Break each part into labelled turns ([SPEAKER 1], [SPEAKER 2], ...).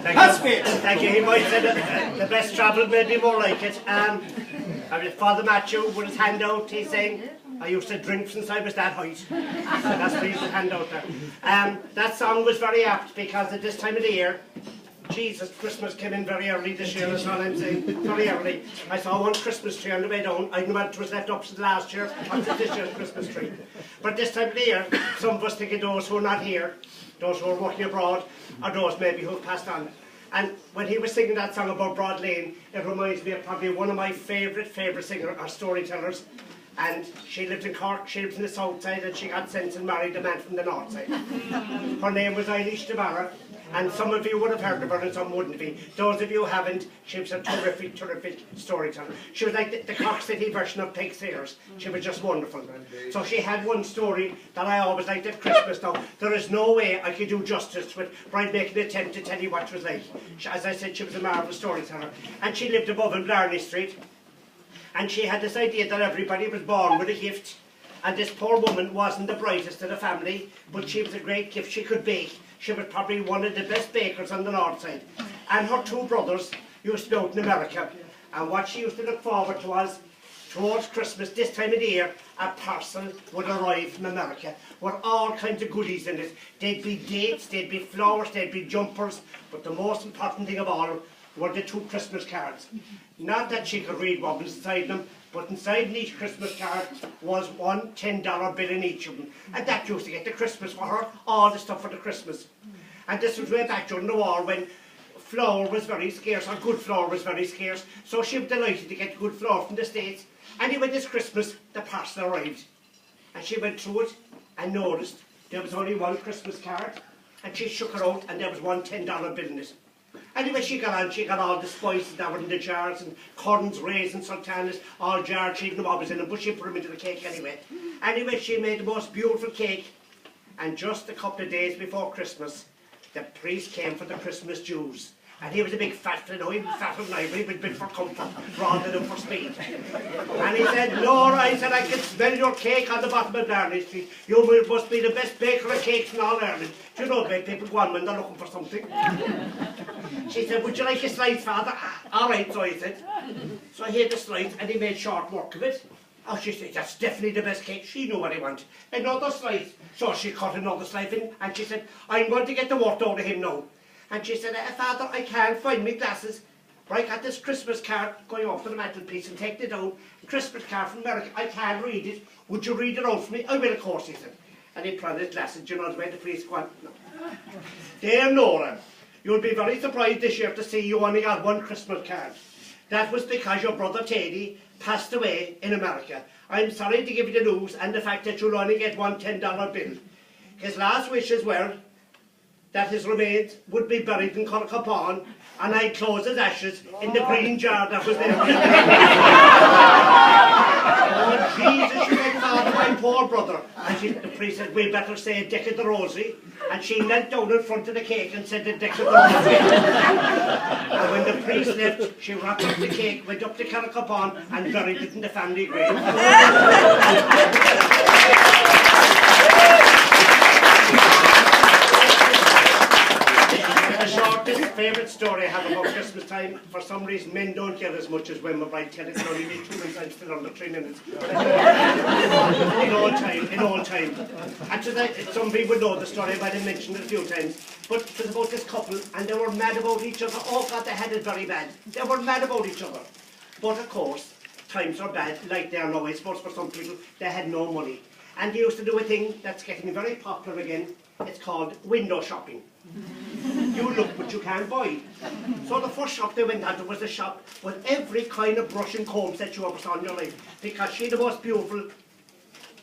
[SPEAKER 1] Thank you. He might say that the best travel may be more like it. Father Matthew, with his hand out, he's saying, I used to drink since I was that height. That's what he used to hand out there. That song was very apt because at this time of the year, Jesus, Christmas came in very early this year, that's all I'm saying, very early. I saw one Christmas tree on the way down. I knew it was left up since last year, up to this year's Christmas tree. But this time of the year, some of us think of those who are not here, those who are working abroad, or those maybe who have passed on. And when he was singing that song about Broad Lane, it reminds me of probably one of my favourite singers or storytellers. And she lived in Cork, she lived in the south side, and she got sent and married a man from the north side. Her name was Eilish de Barra, and some of you would have heard of her and some wouldn't be. Those of you who haven't, she was a terrific storyteller. She was like the Cork City version of Peg Sears. She was just wonderful. So she had one story that I always liked at Christmas. Now, there is no way I could do justice to it, but I'd make an attempt to tell you what it was like. As I said, she was a marvellous storyteller. And she lived above in Blarney Street. And she had this idea that everybody was born with a gift, and this poor woman wasn't the brightest of the family, but she was a great gift. She could bake. She was probably one of the best bakers on the north side. And her two brothers used to be out in America, and what she used to look forward to was, towards Christmas, this time of the year, a parcel would arrive from America with all kinds of goodies in it. There'd be dates, there'd be flowers, there'd be jumpers, but the most important thing of all were the two Christmas cards. Not that she could read what was inside them, but inside each Christmas card was one $10 bill in each of them. And that used to get the Christmas for her, all the stuff for the Christmas. And this was way back during the war when flour was very scarce, or good flour was very scarce, so she was delighted to get good flour from the States. Anyway, this Christmas, the parcel arrived. And she went through it and noticed there was only one Christmas card, and she shook it out and there was one $10 bill in it. Anyway, she got all the spices that were in the jars, and currants, raisins, sultanas, all jarred. She didn't know what was in them, but she put them into the cake anyway. Anyway, she made the most beautiful cake, and just a couple of days before Christmas, the priest came for the Christmas dues. And he was a big fat fellow, he was fatter than I, but he was built for comfort rather than for speed. And he said, Laura, he said, I can smell your cake on the bottom of Blarney Street. You must be the best baker of cakes in all Ireland. Do you know that people go on when they're looking for something? She said, would you like a slice, Father? All right, so he said. So he had the slice and he made short work of it. Oh, she said, that's definitely the best cake. She knew what he wanted. Another slice. So she cut another slice in and she said, I'm going to get the work out of him now. And she said, Father, I can't find my glasses. But I got this Christmas card going off to the mantelpiece and taking it down. A Christmas card from America. I can't read it. Would you read it out for me? I will, of course, he said. And he put on his glasses. Do you know the way the priest went? No. Dear Nora, you'll be very surprised this year to see you only got one Christmas card. That was because your brother Teddy passed away in America. I'm sorry to give you the news and the fact that you'll only get one $10 bill. His last wishes were that his remains would be buried in Cork and I'd close his ashes in the green jar that was there. Oh Jesus, she said, Father, my poor brother. And the priest said, we better say Dick of the Rosary. And she knelt down in front of the cake and said the Dick of the Rosary. And when the priest left, she wrapped up the cake, went up to Cork and buried it in the family grave. The shortest favourite story I have about Christmas time, for some reason men don't get as much as women, but I tell it only need 2 minutes, I'm still under 3 minutes. in all time. And some people know the story, I might have mentioned it a few times, but it was about this couple and they were mad about each other. Oh God, they had it very bad. They were mad about each other. But of course, times are bad, like they are now. I suppose for some people, they had no money. And they used to do a thing that's getting very popular again. It's called window shopping. You look but you can't buy. So the first shop they went out was a shop with every kind of brush and comb that you ever saw in your life, because she had the most beautiful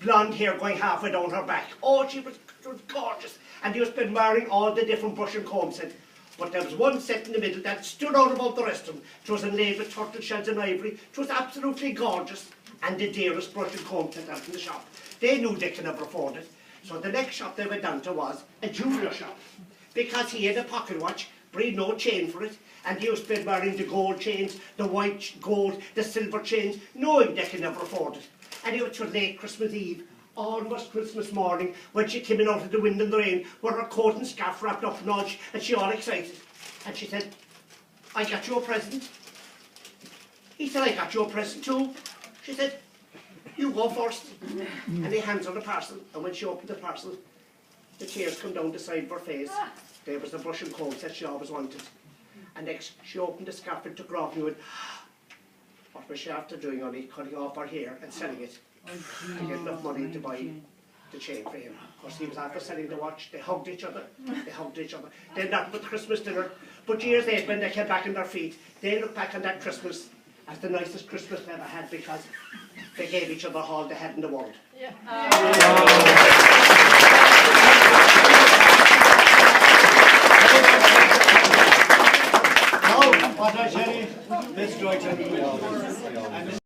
[SPEAKER 1] blonde hair going halfway down her back. Oh, she was gorgeous, and they used to be wearing all the different brush and comb sets. But there was one set in the middle that stood out above the rest of them. It was inlaid with turtle shells and ivory. It was absolutely gorgeous, and the dearest brush and comb set out in the shop. They knew they could never afford it. So the next shop they went down to was a jeweller shop, because he had a pocket watch, but he had no chain for it, and he used to be wearing the gold chains, the white gold, the silver chains, knowing they could never afford it. And it was late Christmas Eve, almost Christmas morning, when she came in out of the wind and the rain, with her coat and scarf wrapped up and all, and she all excited. And she said, I got you a present. He said, I got you a present too. She said, you go first. And he hands her the parcel, and when she opened the parcel, the tears come down the side of her face. There was the brush and comb that she always wanted. And next, she opened the scarf and took her off and went, what was she after doing on it? Cutting off her hair and selling it to get enough money to buy the chain for him. Of course, he was after selling the watch. They hugged each other. They hugged each other. They ended up with Christmas dinner. But years later, when they came back on their feet, they look back on that Christmas as the nicest Christmas they ever had, because they gave each other all they had in the world.
[SPEAKER 2] Yeah.
[SPEAKER 3] Now, what I tell you, let's do it.